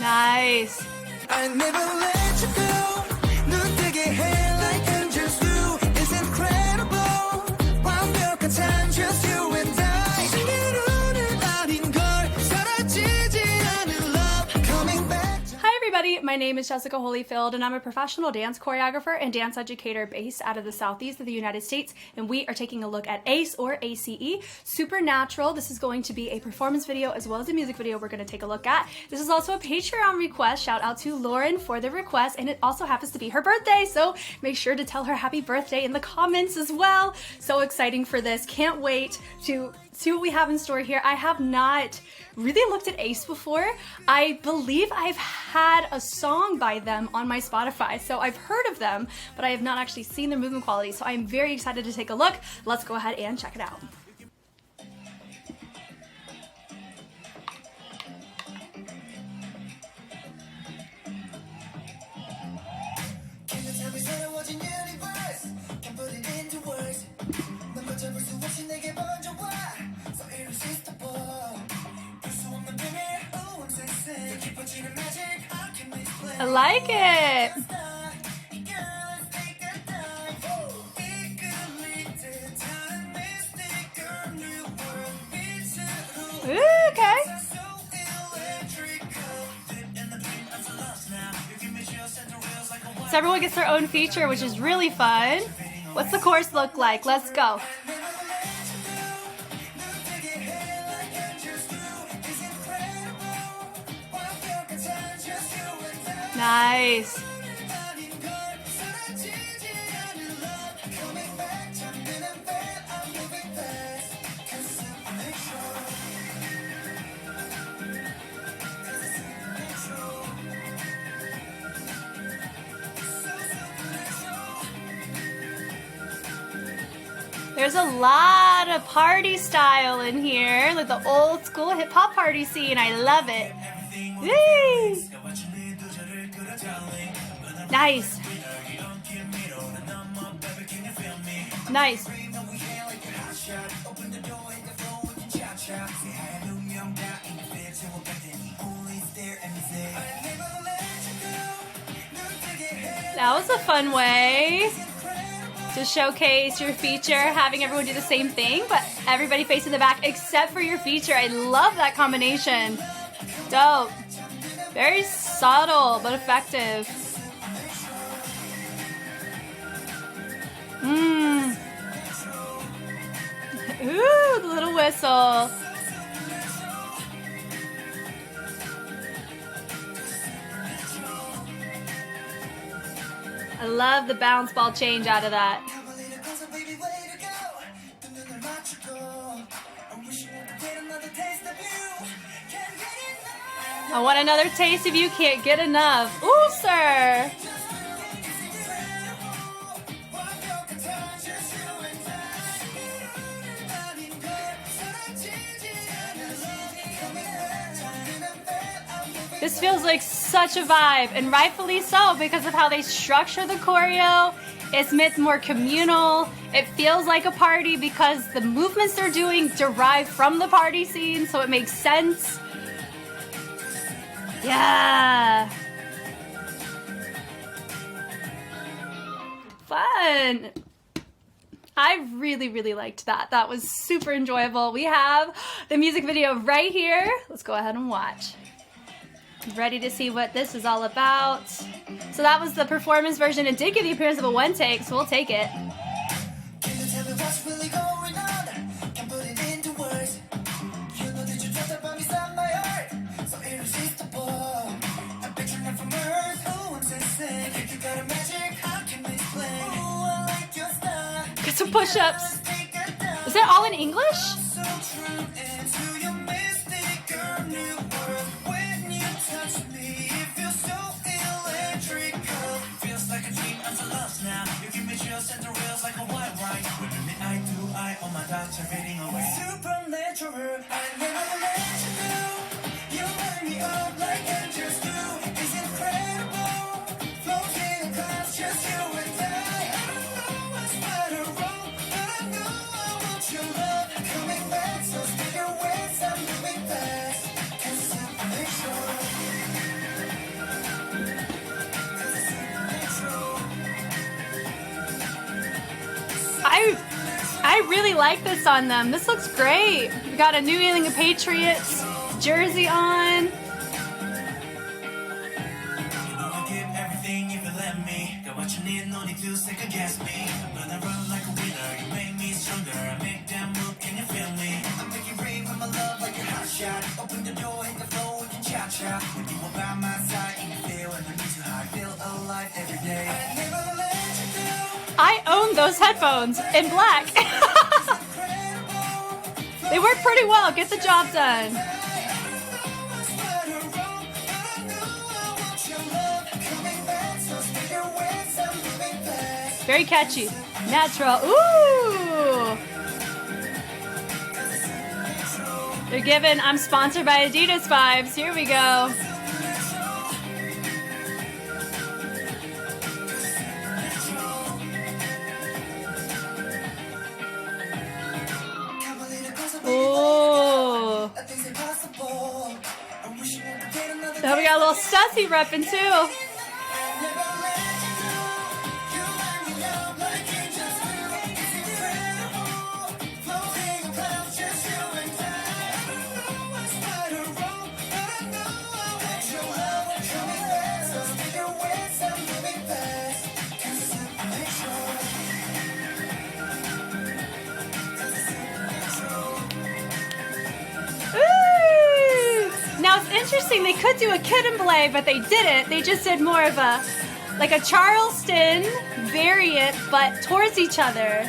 Nice. I never let you go. 눈 뜨게 해 like angels do. It's incredible. 완벽한 time, just you and I. 때로는 아닌 걸 사라지지 않은 love coming back. Hi everybody, my name is Jessica Holyfield and I'm a professional dance choreographer and dance educator based out of the southeast of the United States, and we are taking a look at ACE or A.C.E. Supernatural. This is going to be a performance video as well as a music video we're going to take a look at. This is also a Patreon request. Shout out to Lauren for the request, and it also happens to be her birthday, so make sure to tell her happy birthday in the comments as well. So exciting for this. Can't wait to see what we have in store here. I have not really looked at ACE before. I believe I've had a song by them on my Spotify, so I've heard of them, but I have not actually seen their movement quality, so I'm very excited to take a look. Let's go ahead and check it out. I like it. Ooh, okay. So everyone gets their own feature, which is really fun. What's the chorus look like? Let's go. Nice. There's a lot of party style in here, like the old school hip hop party scene. I love it. Whee! Nice. Nice. That was a fun way to showcase your feature, having everyone do the same thing, but everybody facing the back except for your feature. I love that combination. Dope. Very subtle, but effective. Ooh, the little whistle. I love the bounce ball change out of that. I want another taste of you, can't get enough. Ooh, sir. This feels like such a vibe, and rightfully so because of how they structure the choreo. It's meant more communal. It feels like a party because the movements they're doing derive from the party scene, so it makes sense. Yeah. Fun. I really, really liked that. That was super enjoyable. We have the music video right here. Let's go ahead and watch. Ready to see what this is all about. So that was the performance version. It did give the appearance of a one take, so we'll take it. Get some push-ups. Is that all in English? Supernatural, I never let you go. You light me up like angels do. It's incredible. Floating across just you and I. I don't know what's right or wrong, but I know I want your love coming I really like this on them. This looks great. We got a New England Patriots jersey on. I own those headphones in black. They work pretty well. Get the job done. Very catchy. Natural. Ooh. They're giving I'm sponsored by Adidas vibes. Here we go. Ooh. Oh, we got a little Stussy repping too. Now it's interesting, they could do a kid and play, but they didn't. They just did more of a, like a Charleston variant, but towards each other.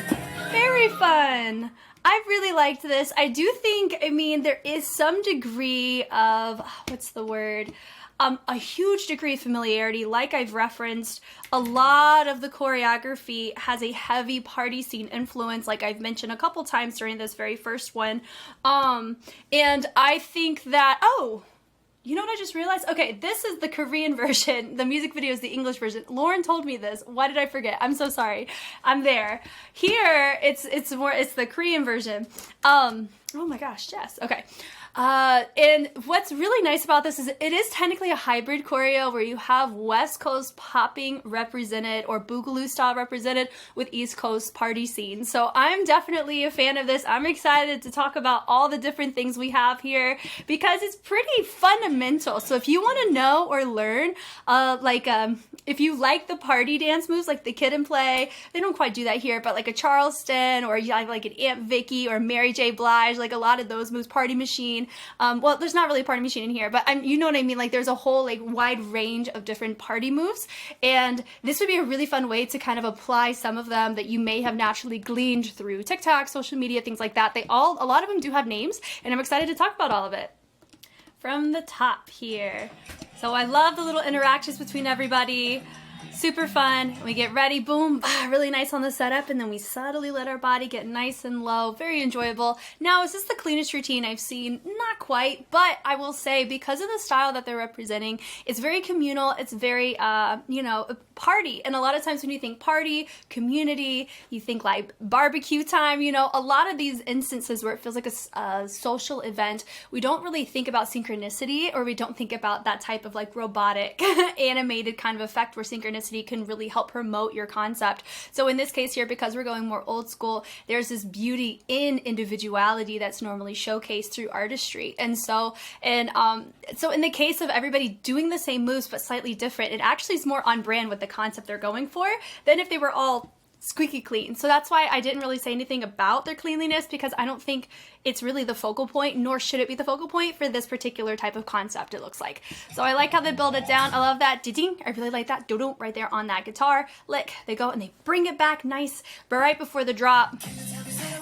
Very fun. I really liked this. I do think, I mean, there is some degree of, what's the word? A huge degree of familiarity. Like I've referenced, a lot of the choreography has a heavy party scene influence, like I've mentioned a couple times during this very first one. And I think that, oh, you know what I just realized? Okay, this is the Korean version. The music video is the English version. Lauren told me this. Why did I forget? I'm so sorry. I'm there. Here, it's the Korean version. Oh my gosh, Jess. Okay. And what's really nice about this is it is technically a hybrid choreo where you have West Coast popping represented or boogaloo style represented with East Coast party scene. So I'm definitely a fan of this. I'm excited to talk about all the different things we have here because it's pretty fundamental. So if you want to know or learn, if you like the party dance moves like the kid and play, they don't quite do that here, but like a Charleston or you have like an Aunt Vicky or Mary J. Blige, like a lot of those moves, Party Machine. Well, there's not really a party machine in here, but you know what I mean? Like there's a whole like wide range of different party moves. And this would be a really fun way to kind of apply some of them that you may have naturally gleaned through TikTok, social media, things like that. A lot of them do have names, and I'm excited to talk about all of it. From the top here. So I love the little interactions between everybody. Super fun. We get ready, boom, really nice on the setup, and then we subtly let our body get nice and low. Very enjoyable. Now, is this the cleanest routine I've seen? Not quite, but I will say because of the style that they're representing, it's very communal. It's very, party. And a lot of times when you think party, community, you think like barbecue time, a lot of these instances where it feels like a social event, we don't really think about synchronicity, or we don't think about that type of like robotic animated kind of effect where synchronicity can really help promote your concept. So in this case here, because we're going more old school, there's this beauty in individuality that's normally showcased through artistry. And so in the case of everybody doing the same moves but slightly different, it actually is more on brand with the concept they're going for than if they were all squeaky clean. So that's why I didn't really say anything about their cleanliness, because I don't think it's really the focal point, nor should it be the focal point for this particular type of concept, it looks like. So I like how they build it down. I love that ding. I really like that do-do right there on that guitar lick. They go and they bring it back nice, but right before the drop,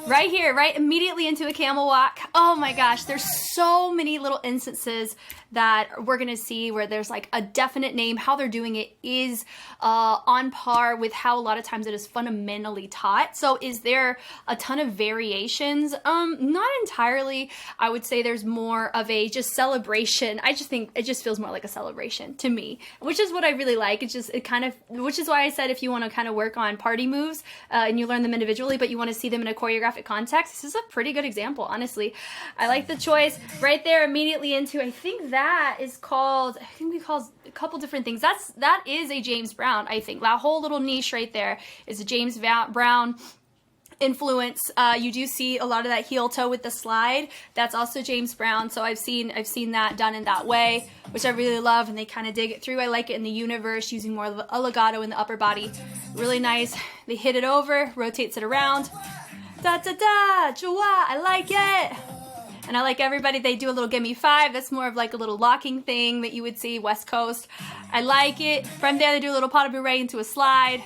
right here, right immediately into a camel walk. Oh my gosh, there's so many little instances that we're gonna see where there's like a definite name. How they're doing it is on par with how a lot of times it is fundamentally taught. So is there a ton of variations? Not entirely. I would say there's more of a just celebration. I just think it just feels more like a celebration to me, which is what I really like. Which is why I said if you want to kind of work on party moves and you learn them individually, but you want to see them in a choreographic context, this is a pretty good example, honestly. I like the choice right there immediately into, I think that is called, we call a couple different things. That is a James Brown, I think. That whole little niche right there is a James Brown influence. You do see a lot of that heel toe with the slide. That's also James Brown. So I've seen that done in that way, which I really love, and they kind of dig it through. I like it in the universe, using more of a legato in the upper body. Really nice. They hit it over, rotates it around. Da da da, chua, I like it. And I like everybody, they do a little gimme 5. That's more of like a little locking thing that you would see West Coast. I like it. From there, they do a little pas de bourrée into a slide.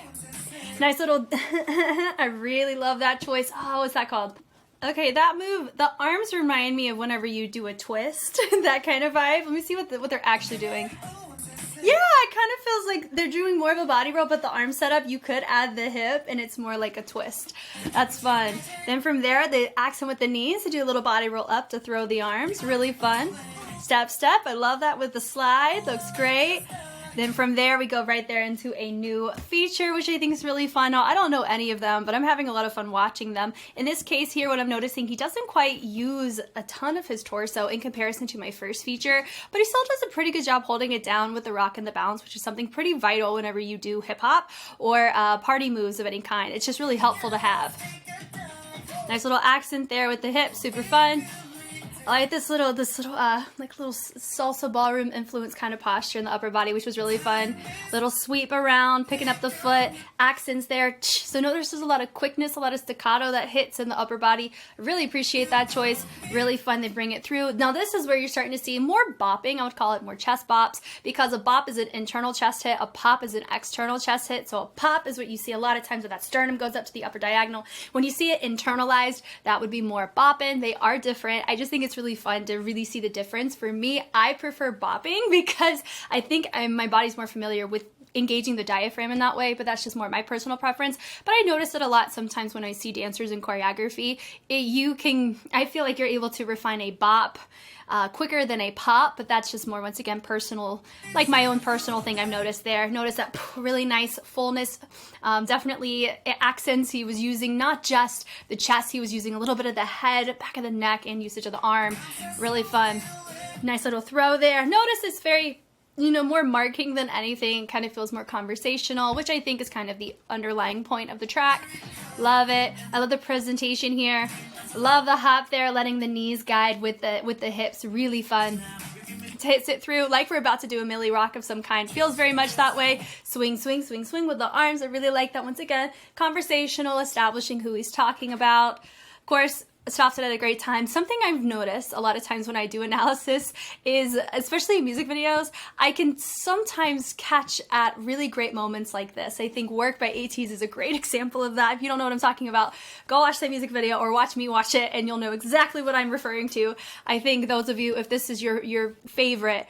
Nice little, I really love that choice. Oh, what's that called? Okay, that move, the arms remind me of whenever you do a twist, that kind of vibe. Let me see what they're actually doing. Yeah, it kind of feels like they're doing more of a body roll, but the arm setup, you could add the hip and it's more like a twist. That's fun. Then from there, they accent with the knees to do a little body roll up to throw the arms. Really fun. Step, step. I love that with the slide. Looks great. Then from there, we go right there into a new feature, which I think is really fun. Now, I don't know any of them, but I'm having a lot of fun watching them. In this case here, what I'm noticing, he doesn't quite use a ton of his torso in comparison to my first feature, but he still does a pretty good job holding it down with the rock and the bounce, which is something pretty vital whenever you do hip hop or party moves of any kind. It's just really helpful to have. Nice little accent there with the hips, super fun. I like this little like little salsa ballroom influence kind of posture in the upper body, which was really fun. Little sweep around, picking up the foot, accents there. So notice there's a lot of quickness, a lot of staccato that hits in the upper body. I really appreciate that choice. Really fun. They bring it through. Now this is where you're starting to see more bopping. I would call it more chest bops, because a bop is an internal chest hit. A pop is an external chest hit. So a pop is what you see a lot of times where that sternum goes up to the upper diagonal. When you see it internalized, that would be more bopping. They are different. I just think it's really fun to really see the difference. For me, I prefer bopping because I think my body's more familiar with engaging the diaphragm in that way, but that's just more my personal preference. But I notice it a lot sometimes when I see dancers in choreography. I feel like you're able to refine a bop quicker than a pop, but that's just more, once again, personal, like my own personal thing I've noticed there. Notice that really nice fullness, definitely accents he was using, not just the chest, he was using a little bit of the head, back of the neck, and usage of the arm. Really fun. Nice little throw there. Notice it's very, more marking than anything. Kind of feels more conversational, which I think is kind of the underlying point of the track. Love it. I love the presentation here. Love the hop there, letting the knees guide with the hips. Really fun. Hits it through like we're about to do a Millie rock of some kind. Feels very much that way. Swing, swing, swing, swing with the arms. I really like that. Once again, conversational, establishing who he's talking about. Of course, stops it at a great time. Something I've noticed a lot of times when I do analysis is, especially in music videos, I can sometimes catch at really great moments like this. I think Work by A.C.E is a great example of that. If you don't know what I'm talking about, go watch that music video or watch me watch it and you'll know exactly what I'm referring to. I think those of you, if this is your favorite,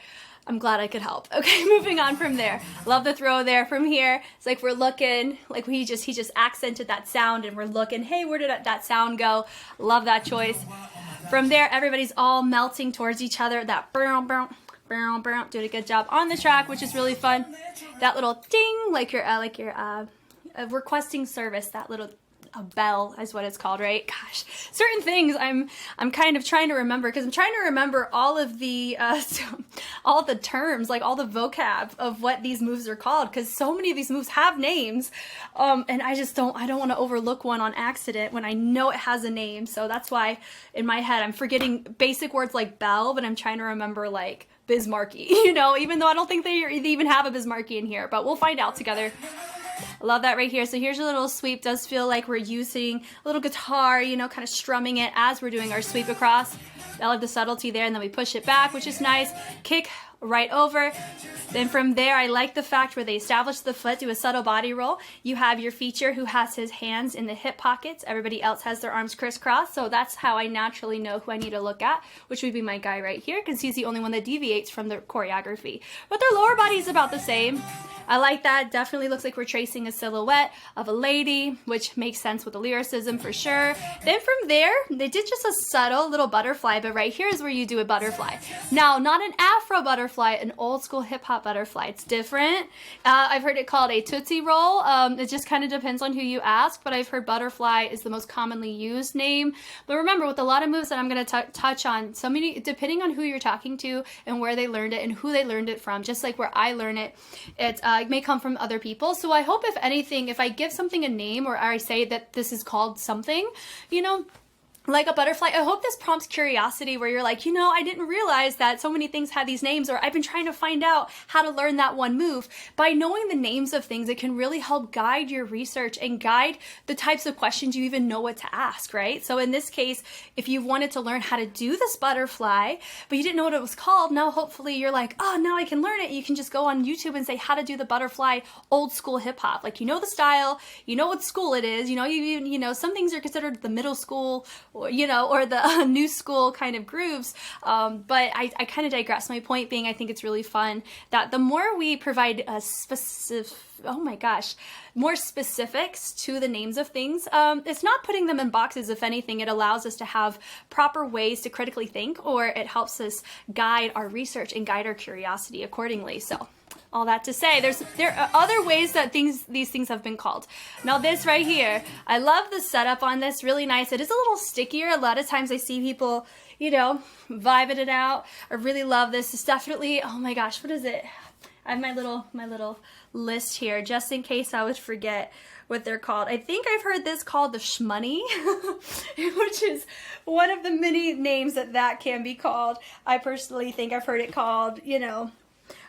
I'm glad I could help. Okay, moving on from there. Love the throw there. From here, it's like we're looking, like he just accented that sound and we're looking, hey, where did that sound go? Love that choice. From there, everybody's all melting towards each other. That boom, boom, boom, boom. Doing a good job on the track, which is really fun. That little ding, like your requesting service, that little a bell is what it's called, right? Gosh, certain things I'm kind of trying to remember, because I'm trying to remember all of the terms, like all the vocab of what these moves are called, because so many of these moves have names, and I don't want to overlook one on accident when I know it has a name. So that's why in my head I'm forgetting basic words like bell, but I'm trying to remember like Bismarcky, even though I don't think they even have a Bismarcky in here, but we'll find out together. I love that right here. So here's a little sweep. Does feel like we're using a little guitar, kind of strumming it as we're doing our sweep across. I love the subtlety there, and then we push it back, which is nice. Kick right over. Then from there, I like the fact where they establish the foot, do a subtle body roll. You have your feature who has his hands in the hip pockets. Everybody else has their arms crisscrossed. So that's how I naturally know who I need to look at, which would be my guy right here, because he's the only one that deviates from the choreography. But their lower body is about the same. I like that. Definitely looks like we're tracing a silhouette of a lady, which makes sense with the lyricism for sure. Then from there, they did just a subtle little butterfly, but right here is where you do a butterfly. Now, not an Afro butterfly, an old school hip hop butterfly. It's different. I've heard it called a Tootsie Roll. It just kind of depends on who you ask, but I've heard butterfly is the most commonly used name. But remember, with a lot of moves that I'm going to touch on, so many, depending on who you're talking to and where they learned it and who they learned it from, just like where I learned it, it's it may come from other people. So I hope, if anything, if I give something a name or I say that this is called something, you know, like a butterfly, I hope this prompts curiosity where you're like, you know, I didn't realize that so many things had these names, or I've been trying to find out how to learn that one move. By knowing the names of things, it can really help guide your research and guide the types of questions you even know what to ask, right? So in this case, if you wanted to learn how to do this butterfly, but you didn't know what it was called, now hopefully you're like, oh, now I can learn it. You can just go on YouTube and say how to do the butterfly old school hip hop. Like, you know the style, you know what school it is, you know, some things are considered the middle school, or, you know, or the new school kind of grooves. But I kind of digress. My point being, I think it's really fun that the more we provide a specific, more specifics to the names of things, it's not putting them in boxes. If anything, it allows us to have proper ways to critically think, or it helps us guide our research and guide our curiosity accordingly. So all that to say, there are other ways that these things have been called. Now this right here, I love the setup on this, really nice. It is a little stickier. A lot of times I see people, you know, vibing it out. I really love this. It's definitely, oh my gosh, what is it? I have my little list here just in case I would forget what they're called. I think I've heard this called the shmoney, which is one of the many names that can be called. I personally think I've heard it called, you know,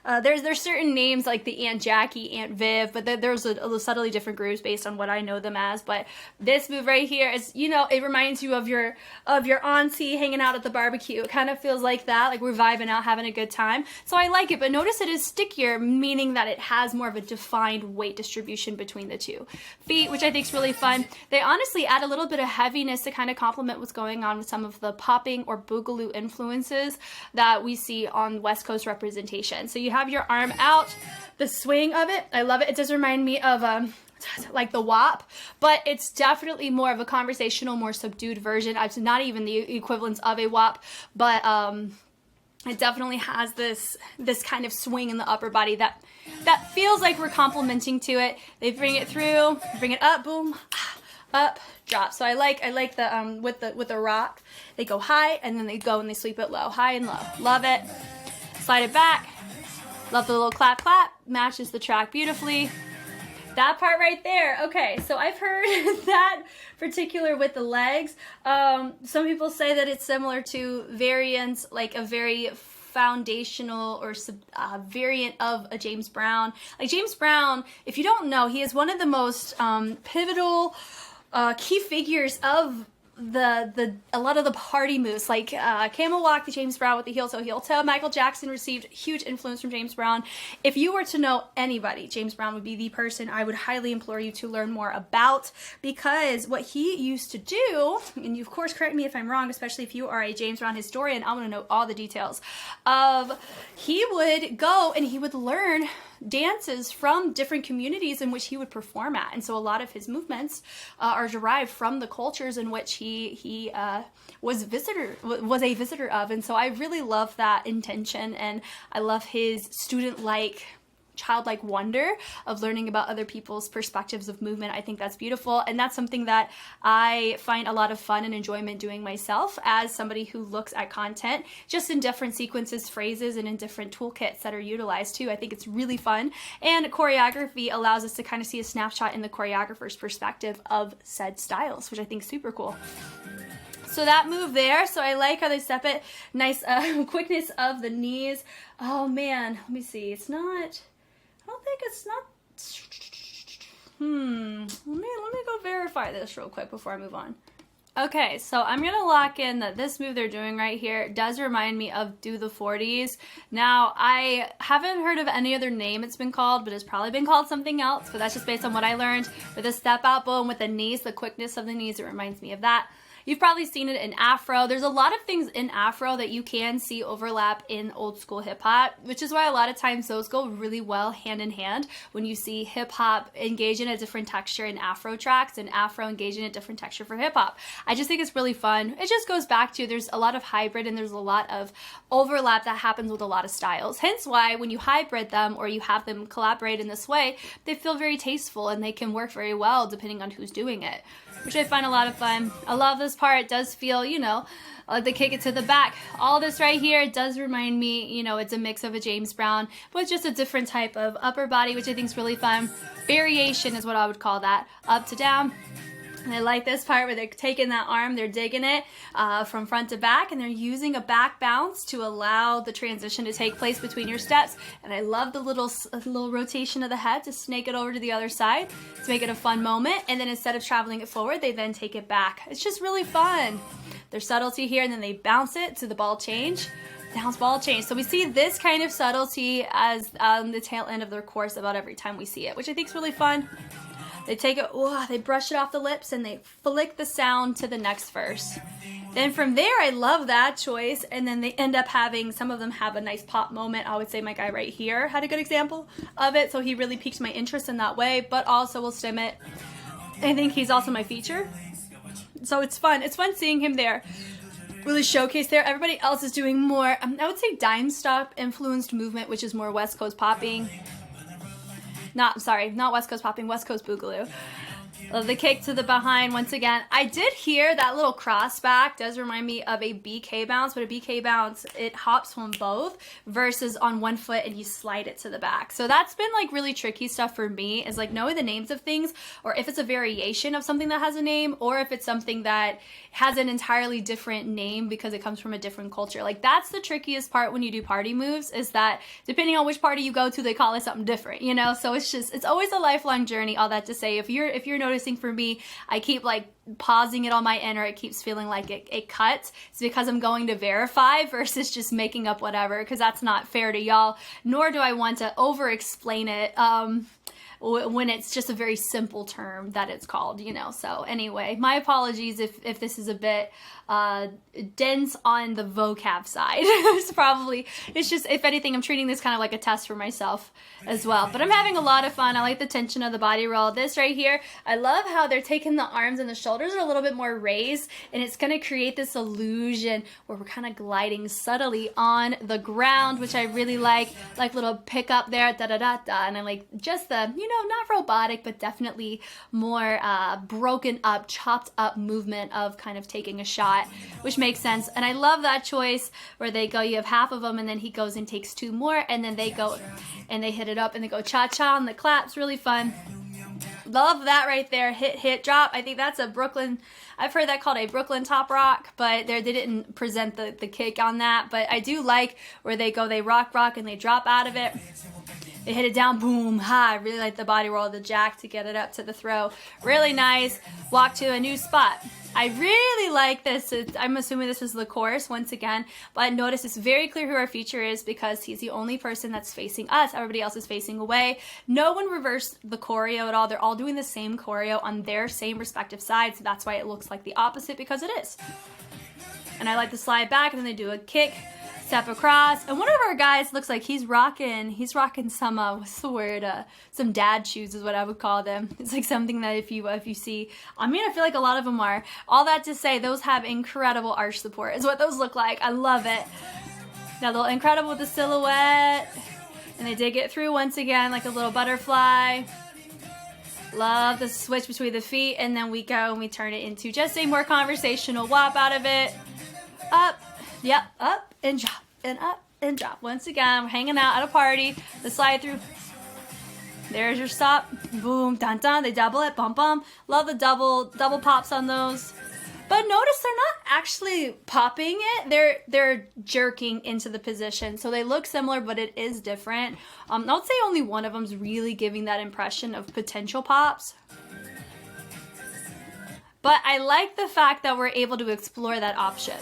there's certain names like the Aunt Jackie, Aunt Viv, but there's a subtly different groups based on what I know them as. But this move right here is, you know, it reminds you of your auntie hanging out at the barbecue. It kind of feels like that, like we're vibing out, having a good time. So I like it, but notice it is stickier, meaning that it has more of a defined weight distribution between the two feet, which I think is really fun. They honestly add a little bit of heaviness to kind of complement what's going on with some of the popping or boogaloo influences that we see on West Coast representation. So you have your arm out, the swing of it, I love it. It does remind me of like the WAP, but it's definitely more of a conversational, more subdued version. It's not even the equivalence of a WAP, but it definitely has this kind of swing in the upper body that feels like we're complementing to it. They bring it through, bring it up, boom, up, drop. So I like the with the rock, they go high and then they go and they sweep it low, high and low. Love it. Slide it back. Love the little clap clap, matches the track beautifully. That part right there. Okay, so I've heard that particular with the legs. Some people say that it's similar to variants, like a very foundational or variant of a James Brown. Like James Brown, if you don't know, he is one of the most pivotal key figures of a lot of the party moves, like camel walk, the James Brown with the heel toe. Michael Jackson received huge influence from James Brown. If you were to know anybody, James Brown would be the person I would highly implore you to learn more about, because what he used to do, and you of course correct me if I'm wrong, especially if you are a James Brown historian, I want to know all the details of, he would go and he would learn dances from different communities in which he would perform at, and so a lot of his movements are derived from the cultures in which he was a visitor of, and so I really love that intention, and I love his student-like, childlike wonder of learning about other people's perspectives of movement. I think that's beautiful, and that's something that I find a lot of fun and enjoyment doing myself as somebody who looks at content just in different sequences, phrases, and in different toolkits that are utilized too. I think it's really fun, and choreography allows us to kind of see a snapshot in the choreographer's perspective of said styles, which I think is super cool. So that move there, so I like how they step it. Nice quickness of the knees. Oh man, let me see. It's not, I don't think it's not. Let me go verify this real quick before I move on. Okay, so I'm gonna lock in that this move they're doing right here does remind me of Do the 40s. Now, I haven't heard of any other name it's been called, but it's probably been called something else, but that's just based on what I learned. With the step out bow and with the knees, the quickness of the knees, it reminds me of that. You've probably seen it in Afro. There's a lot of things in Afro that you can see overlap in old school hip hop, which is why a lot of times those go really well hand in hand when you see hip hop engage in a different texture in Afro tracks and Afro engage in a different texture for hip hop. I just think it's really fun. It just goes back to there's a lot of hybrid and there's a lot of overlap that happens with a lot of styles. Hence why when you hybrid them or you have them collaborate in this way, they feel very tasteful and they can work very well depending on who's doing it, which I find a lot of fun. I love the this part does feel, you know, like they kick it to the back. All this right here does remind me, you know, it's a mix of a James Brown, but just a different type of upper body, which I think is really fun. Variation is what I would call that. Up to down. And I like this part where they're taking that arm, they're digging it from front to back, and they're using a back bounce to allow the transition to take place between your steps. And I love the little rotation of the head to snake it over to the other side to make it a fun moment. And then instead of traveling it forward, they then take it back. It's just really fun. There's subtlety here, and then they bounce it to the ball change. Bounce, ball change. So we see this kind of subtlety as the tail end of their course about every time we see it, which I think is really fun. They take it, they brush it off the lips, and they flick the sound to the next verse. Then from there, I love that choice, and then they end up having, some of them have a nice pop moment. I would say my guy right here had a good example of it, so he really piqued my interest in that way, but also will stem it. I think he's also my feature. So it's fun. It's fun seeing him there. Really showcase there. Everybody else is doing more, I would say dime stop influenced movement, which is more West Coast popping. Not West Coast popping, West Coast boogaloo. The kick to the behind once again. I did hear that little cross back does remind me of a BK bounce, but a BK bounce, it hops from both versus on one foot and you slide it to the back. So that's been like really tricky stuff for me, is like knowing the names of things, or if it's a variation of something that has a name, or if it's something that has an entirely different name because it comes from a different culture. Like that's the trickiest part when you do party moves, is that depending on which party you go to, they call it something different, you know? So it's always a lifelong journey, all that to say. If you're noticing, for me, I keep like pausing it on my end, or it keeps feeling like it cuts. It's because I'm going to verify versus just making up whatever, because that's not fair to y'all, nor do I want to over explain it when it's just a very simple term that it's called, you know. So anyway, my apologies if this is a bit dense on the vocab side. It's just, if anything, I'm treating this kind of like a test for myself as well. But I'm having a lot of fun. I like the tension of the body roll. This right here, I love how they're taking the arms and the shoulders are a little bit more raised, and it's going to create this illusion where we're kind of gliding subtly on the ground, which I really like little pickup there, da-da-da-da, and I like just the, you know, not robotic, but definitely more broken up, chopped up movement of kind of taking a shot, which makes sense. And I love that choice where they go, you have half of them, and then he goes and takes two more, and then they go and they hit it up and they go cha-cha on the claps. Really fun. Love that right there. Hit, drop. I think that's a Brooklyn, I've heard that called a Brooklyn top rock, but they didn't present the kick on that. But I do like where they go, they rock, and they drop out of it. They hit it down, boom, ha. I really like the body roll of the jack to get it up to the throw. Really nice. Walk to a new spot. I really like this. I'm assuming this is the chorus once again, but notice it's very clear who our feature is because he's the only person that's facing us. Everybody else is facing away. No one reversed the choreo at all. They're all doing the same choreo on their same respective sides, so that's why it looks like the opposite, because it is. And I like the slide back, and then they do a kick, step across, and one of our guys looks like he's rocking some what's the word, some dad shoes is what I would call them. It's like something that if you see, I mean, I feel like a lot of them are. All that to say, those have incredible arch support is what those look like. I love it. Now they're incredible with the silhouette, and they did get through once again like a little butterfly. Love the switch between the feet, and then we go and we turn it into just a more conversational wop out of it. Up, yep, up and drop, and up and drop. Once again, we're hanging out at a party. The slide through. There's your stop. Boom, dun dun. They double it, bum bum. Love the double pops on those. But notice they're not actually popping it. They're jerking into the position. So they look similar, but it is different. I would say only one of them's really giving that impression of potential pops. But I like the fact that we're able to explore that option.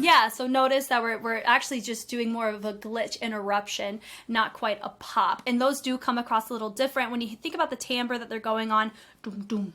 Yeah, so notice that we're actually just doing more of a glitch interruption, not quite a pop. And those do come across a little different when you think about the timbre that they're going on. Doom, doom,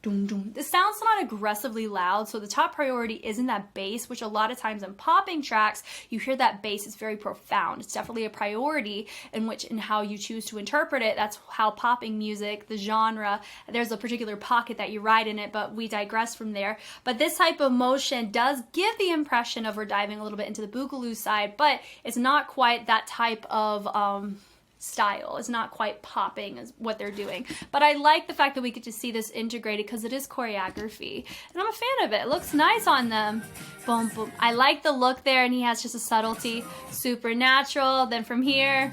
doom, doom. The sound's not aggressively loud, so the top priority isn't that bass, which a lot of times in popping tracks, you hear that bass is very profound. It's definitely a priority in how you choose to interpret it. That's how popping music, the genre, there's a particular pocket that you ride in it, but we digress from there. But this type of motion does give the impression of we're diving a little bit into the boogaloo side, but it's not quite that type of style. It's not quite popping as what they're doing. But I like the fact that we get to see this integrated because it is choreography. And I'm a fan of it. It looks nice on them. Boom, boom. I like the look there, and he has just a subtlety. Super natural. Then from here,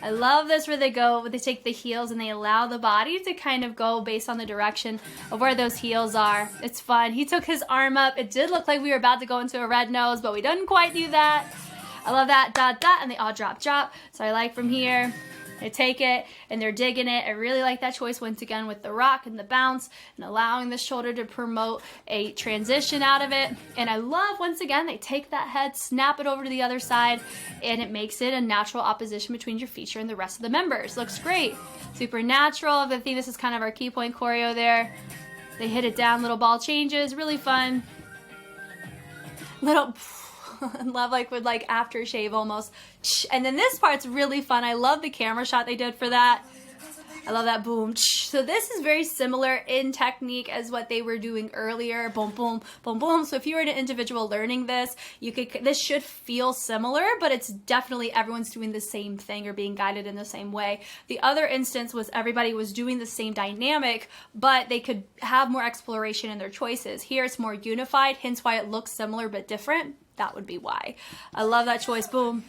I love this where they take the heels and they allow the body to kind of go based on the direction of where those heels are. It's fun. He took his arm up. It did look like we were about to go into a red nose, but we didn't quite do that. I love that, dot, dot, and they all drop. So I like from here, they take it and they're digging it. I really like that choice once again with the rock and the bounce and allowing the shoulder to promote a transition out of it. And I love, once again, they take that head, snap it over to the other side, and it makes it a natural opposition between your feature and the rest of the members. Looks great. Super natural. I think this is kind of our key point choreo there. They hit it down, little ball changes, really fun. Little... love like with like aftershave almost. And then this part's really fun. I love the camera shot they did for that. I love that boom. So this is very similar in technique as what they were doing earlier. Boom, boom, boom, boom. So if you were an individual learning this, this should feel similar, but it's definitely everyone's doing the same thing or being guided in the same way. The other instance was everybody was doing the same dynamic, but they could have more exploration in their choices. Here it's more unified, hence why it looks similar but different. That would be why. I love that choice. Boom.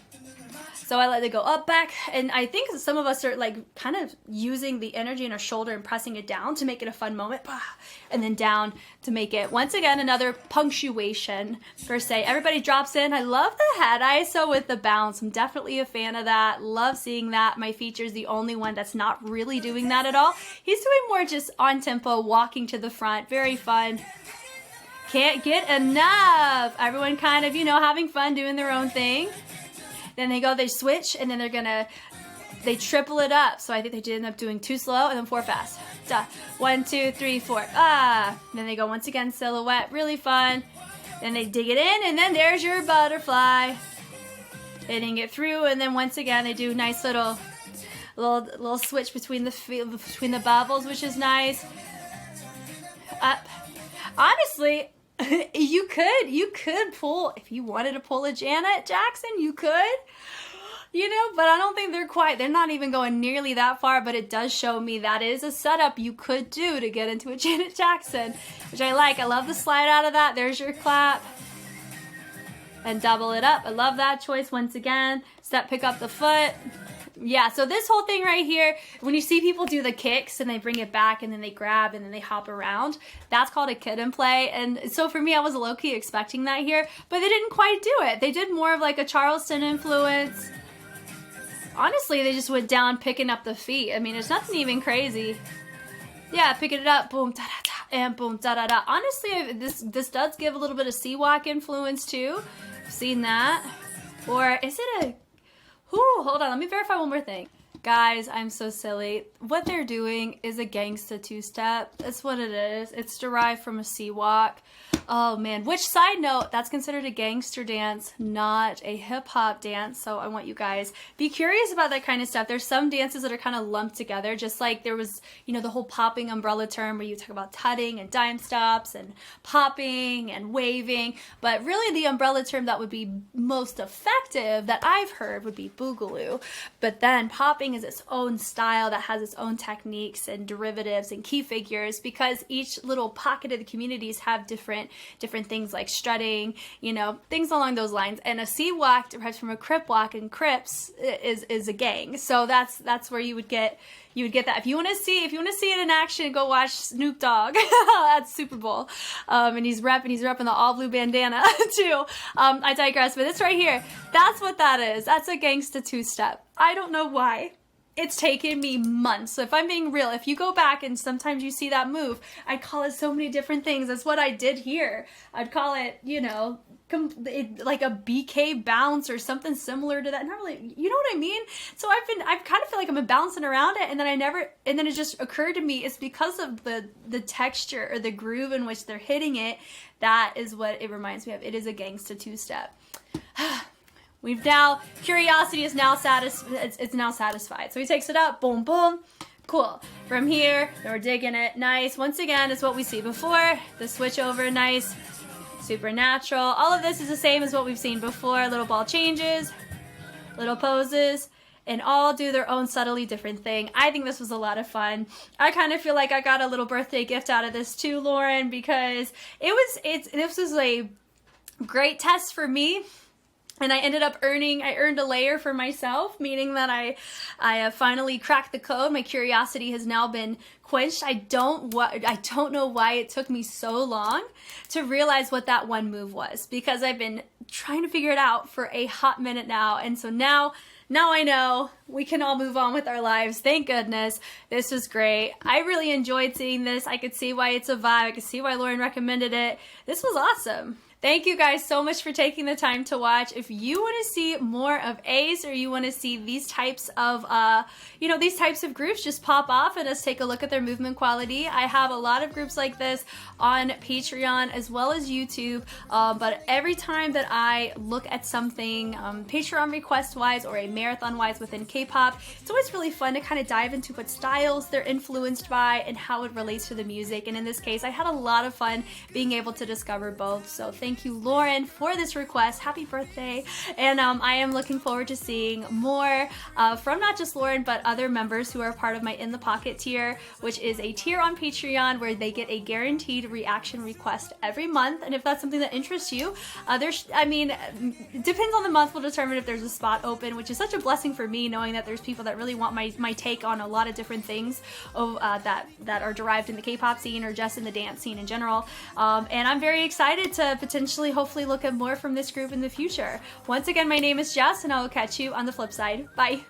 So I let it go up, back, and I think some of us are like kind of using the energy in our shoulder and pressing it down to make it a fun moment, and then down to make it, once again, another punctuation per se. Everybody drops in. I love the head ISO with the bounce. I'm definitely a fan of that. Love seeing that. My feature's the only one that's not really doing that at all. He's doing more just on tempo, walking to the front. Very fun. Can't get enough. Everyone kind of, having fun doing their own thing. Then they switch, and then they triple it up. So I think they did end up doing 2 slow and then 4 fast. 1, 2, 3, 4. Then they go once again, silhouette, really fun. Then they dig it in, and then there's your butterfly. Hitting it through, and then once again, they do nice little switch between the bubbles, which is nice. Up. Honestly, you could pull, if you wanted to pull a Janet Jackson, you could, but I don't think they're not even going nearly that far, but it does show me that is a setup you could do to get into a Janet Jackson, which I like. I love the slide out of that. There's your clap. And double it up. I love that choice once again. Step, pick up the foot. Yeah, so this whole thing right here, when you see people do the kicks and they bring it back and then they grab and then they hop around, that's called a kid and play. And so for me, I was low-key expecting that here, but they didn't quite do it. They did more of like a Charleston influence. Honestly, they just went down picking up the feet. I mean, it's nothing even crazy. Yeah, picking it up, boom, da-da-da, and boom, da-da-da. Honestly, this does give a little bit of C-walk influence too. I've seen that. Or is it a... hold on, let me verify one more thing. Guys, I'm so silly. What they're doing is a gangsta two-step. That's what it is. It's derived from a C-walk. Oh man, which, side note, that's considered a gangster dance, not a hip-hop dance. So I want you guys be curious about that kind of stuff. There's some dances that are kind of lumped together, just like there was, the whole popping umbrella term where you talk about tutting and dime stops and popping and waving. But really the umbrella term that would be most effective that I've heard would be boogaloo. But then popping is its own style that has its own techniques and derivatives and key figures, because each little pocket of the communities have different things like strutting, things along those lines. And a C-walk derives from a Crip walk, and Crips is a gang. So that's where you would get that. If you want to see it in action, go watch Snoop Dogg at Super Bowl. And he's repping the all blue bandana too. I digress, but this right here, that's what that is. That's a gangsta two-step. I don't know why. It's taken me months. So if I'm being real, if you go back and sometimes you see that move, I'd call it so many different things. That's what I did here. I'd call it, like a BK bounce or something similar to that. Not really, you know what I mean? So I kind of feel like I'm bouncing around it, and then it just occurred to me, it's because of the texture or the groove in which they're hitting it. That is what it reminds me of. It is a gangsta two-step. Curiosity is now it's now satisfied. So he takes it up, boom, boom. Cool. From here, we're digging it. Nice. Once again, it's what we see before. The switch over, nice. Supernatural. All of this is the same as what we've seen before. Little ball changes, little poses. and all do their own subtly different thing. I think this was a lot of fun. I kind of feel like I got a little birthday gift out of this too, Lauren, because this was a great test for me. And I ended up I earned a layer for myself, meaning that I finally cracked the code. My curiosity has now been quenched. I don't know why it took me so long to realize what that one move was, because I've been trying to figure it out for a hot minute now. And so now I know we can all move on with our lives. Thank goodness. This was great. I really enjoyed seeing this. I could see why it's a vibe. I could see why Lauren recommended it. This was awesome. Thank you guys so much for taking the time to watch. If you want to see more of A.C.E, or you want to see these types of, these types of groups just pop off and us take a look at their movement quality, I have a lot of groups like this on Patreon as well as YouTube. But every time that I look at something Patreon request-wise or a marathon-wise within K-pop, it's always really fun to kind of dive into what styles they're influenced by and how it relates to the music. And in this case, I had a lot of fun being able to discover both. So thank you, Lauren, for this request. Happy birthday. And I am looking forward to seeing more from not just Lauren, but other members who are part of my In the Pocket tier, which is a tier on Patreon where they get a guaranteed reaction request every month. And if that's something that interests you, it depends on the month, will determine if there's a spot open, which is such a blessing for me, knowing that there's people that really want my take on a lot of different things that are derived in the K-pop scene or just in the dance scene in general. And I'm very excited to potentially hopefully look at more from this group in the future. Once again, my name is Jess, and I will catch you on the flip side. Bye.